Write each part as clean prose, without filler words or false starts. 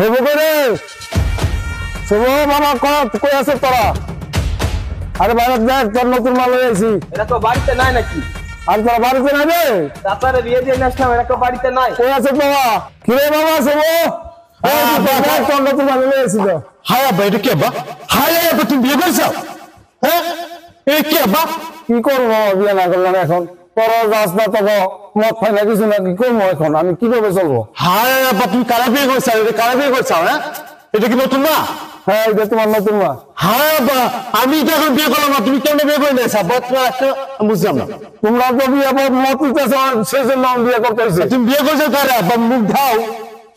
শুভ করে শুভ মামা কই আছে তোরা? আরে বাইরে দেখ তোর নতুন মাল হয়েছি। এটা তো বাড়িতে নাই নাকি? আর তোরা বাড়িতে নাই রে? তারপরে বিয়ে দিয়ে আসলাম, এটা তো বাড়িতে নাই। কই আছে বাবা? কি রে বাবা শুভ? তোর নতুন মাল হয়েছি তো। হায় আব্বা, এটা কি আব্বা? হায় আব্বা, তুমি বিয়ে করছো? হ্যাঁ, এটা কি আব্বা? কি করবো বিয়ে না করলাম এখন? তোর রাস্তা তো মদ খাই না কিছু না, কি করবো এখন? আমি কিভাবে চলবো? হায় আব্বা, তুমি কারা বিয়ে করছো? এটা কারা বিয়ে করছো? হ্যাঁ, এটা কি নতুন মা? হ্যাঁ এটা তোমার নতুন মা। হায় আব্বা, আমি তো এখন বিয়ে করলাম না, তুমি কেন বিয়ে করে নিয়েছো আব্বা? তোমার একটা বুঝলাম না। তোমরা তো বিয়ে মত দিতেছ, সেই জন্য আমি বিয়ে করতে হয়েছে। তুমি বিয়ে করছো কারা আব্বা? মুখ ধাও।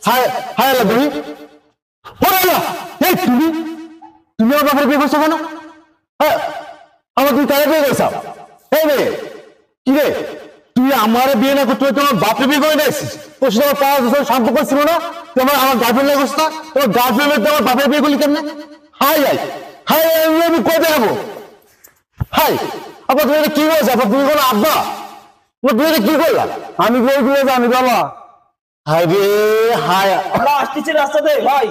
হায় হায় আল্লাহ, তুমি ওরে আল্লাহ, এই তুমি তুমি আমার বাবার বিয়ে করছো কেন? হ্যাঁ, আমার তুমি কারা বিয়ে করছো? এই মেয়ে, কি রে, তুই আমার বিয়ে না করতে তোমার বাপরে বিয়ে করে নিয়েছিস? তোর সাথে আমার 5 বছর সম্পর্ক ছিল না? তোমার আমার গার্লফ্রেন্ড লাগছ না? তোমার গার্লফ্রেন্ডের তোমার বাপের বিয়ে করলি কেমনে? হাই হাই হাই, আমি কোথায় যাবো? হাই আব্বা, তুমি এটা কি বলছো? আব্বা তুমি কোনো আব্বা, তুমি এটা কি করলা? আমি বইগুলো জানি বাবা। হাই রে হাই। আমরা আসতেছি রাস্তাতে ভাই,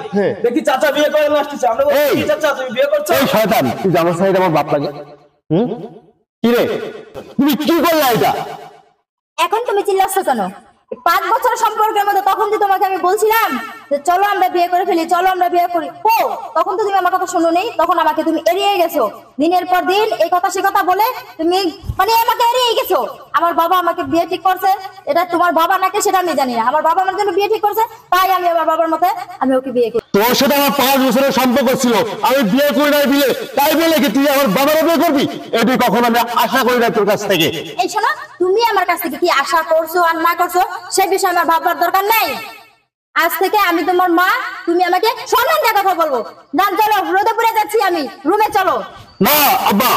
দেখি চাচা বিয়ে করে আসতেছে। আমরা বলছি, চাচা তুমি বিয়ে করছো? এই শয়তান, তুই জানো সাইড আমার বাপ লাগে? কি রে, তুমি কি করলা এটা? এখন তুমি চিল্লাচ্ছ কেন? 5 বছর সম্পর্কের মধ্যে তখন যে তোমাকে আমি বলছিলাম যে চলো আমরা বিয়ে করে ফেলি, চলো আমরা বিয়ে করি, ও তখন তো তুমি আমার কথা শুনো নেই, তখন আমাকে তুমি এড়িয়ে গেছো। দিনের পর দিন এই কথা সে কথা বলে তুমি মানে আমাকে এড়িয়ে গেছো। আমার বাবা আমাকে বিয়ে ঠিক করছে, এটা তোমার বাবা নাকি সেটা আমি জানি না। আমার বাবা আমার জন্য বিয়ে ঠিক করছে, তাই আমি আমার বাবার মতে আমি ওকে বিয়ে করি। তোর সাথে আমার 5 বছরের সম্পর্ক ছিল, আমি বিয়ে করি নাই বিয়ে, তাই বলে কি তুই আমার বাবার বিয়ে করবি? এটি কখনো আমি আশা করি না তোর কাছ থেকে। এই শোনো, তুমি আমার কাছ থেকে কি আশা করছো আর না করছো সে বিষয়ে আমার ভাববার দরকার নেই। আজ থেকে আমি তোমার মা, তুমি আমাকে সম্মান দিয়ে কথা বলবো। না চলো, রোদে পুড়ে যাচ্ছি আমি, রুমে চলো। না আব্বা,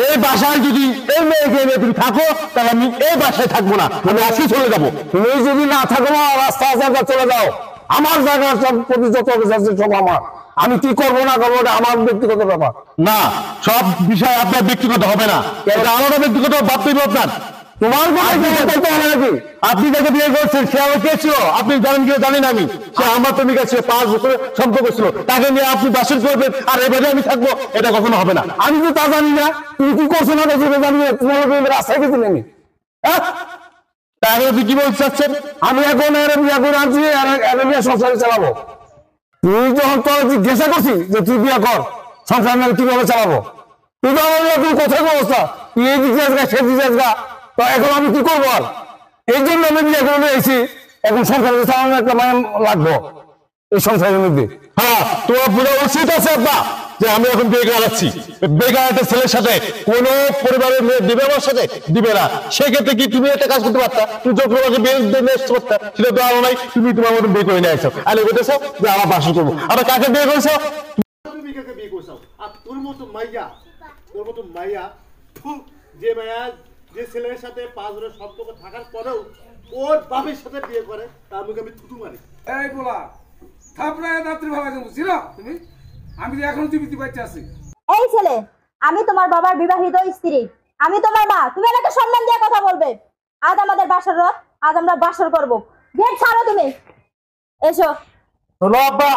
এই বাসায় যদি এই মেয়েকে নিয়ে তুমি থাকো, তাহলে আমি এই বাসায় থাকবো না, আমি আজকে চলে যাবো। তুমি যদি না থাকো না, রাস্তা রাস্তা চলে যাও। আমার জায়গা সব প্রতি যত আছে সব আমার। আমি কি করবো না করবো এটা আমার ব্যক্তিগত ব্যাপার। না, সব বিষয় আপনার ব্যক্তিগত হবে না, এটা আমারও ব্যক্তিগত ভাবতেই আপনার। তোমার নাকি আপনি যাকে বিয়ে করছেন সে আমার কে ছিল আপনি জানেন কি? জানেন আমি, সে আমার প্রেমিকা ছিল, 5 বছরের সম্পর্ক ছিল, তাকে নিয়ে আপনি বাসন করবেন আর এবারে আমি থাকবো, এটা কখনো হবে না। আমি তো তা জানি না, তুমি কি করছো না করছো জানি না। তোমার রাস্তায় গেছি আমি, তাহলে আপনি কি বলতে চাচ্ছেন? আমি এখন বিয়ে করে আনছি, বিয়ে সংসারে চালাবো। তুই যখন তোর জিজ্ঞাসা করছি যে তুই বিয়ে কর, সংসার কিভাবে চালাবো, তুই তো আমার তুই কোথায় অবস্থা, তুই এই জিজ্ঞাস গা সে জিজ্ঞাস গা, তো এখন আমি কি করবো? আর এই জন্য আমি বিয়ে করে এসেছি। এখন সংসারে চালানো একটা মানে লাগবো এই সংসারের মধ্যে। হ্যাঁ, তোমার বোঝা উচিত আছে আব্বা যে আমি এখন বিয়ে করাচ্ছি। বেকার একটা ছেলের সাথে কোন পরিবারের মেয়ে দিবে আমার সাথে? দিবে না। সেক্ষেত্রে কি তুমি একটা কাজ করতে পারতা? তুমি যখন আমাকে বিয়ে দিয়ে আসতে পারতা, সেটা তো আরো নাই। তুমি তোমার মতো বিয়ে করে নিয়ে আসছো আর বলতেছো যে আমার বাসন করবো। আবার কাকে বিয়ে করেছো? তুমি কাকে বিয়ে করছো? আর তোর মতো মাইয়া, তোর মতো মাইয়া, যে মাইয়া যে ছেলের সাথে 5 বছরের সম্পর্ক থাকার পরেও ওর বাপের সাথে বিয়ে করে, তার মুখে আমি থুতু মারি। এই বলা থাপড়ায় রাত্রি ভালো লাগে বুঝছি না তুমি? আমি তো এখনো জীবিত বাচ্চা আছি। এই ছেলে, আমি তোমার বাবার বিবাহিত স্ত্রী, আমি তোমার মা, তুমি আমাকে সম্মান দিয়ে কথা বলবে। আজ আমাদের বাসর রাত, আজ আমরা বাসর করব। গেট ছাড়ো তুমি, এসো। শোনো আব্বা,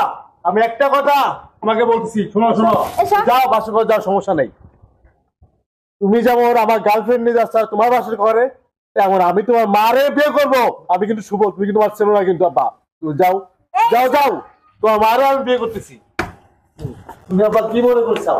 আমি একটা কথা তোমাকে বলতেছি, শোনো শোনো, এসো। যাও বাসর ঘরে যাও, সমস্যা নেই। তুমি যেমন আমার গার্লফ্রেন্ড নিয়ে যাচ্ছ তোমার বাসর ঘরে, তেমন আমি তোমার মারে বিয়ে করবো। আমি কিন্তু শুভ, তুমি কিন্তু আমার ছেলে না কিন্তু আব্বা। তুমি যাও যাও যাও, তোমার মারও আমি বিয়ে করতেছি। তুমি আব্বা কি মনে করছো?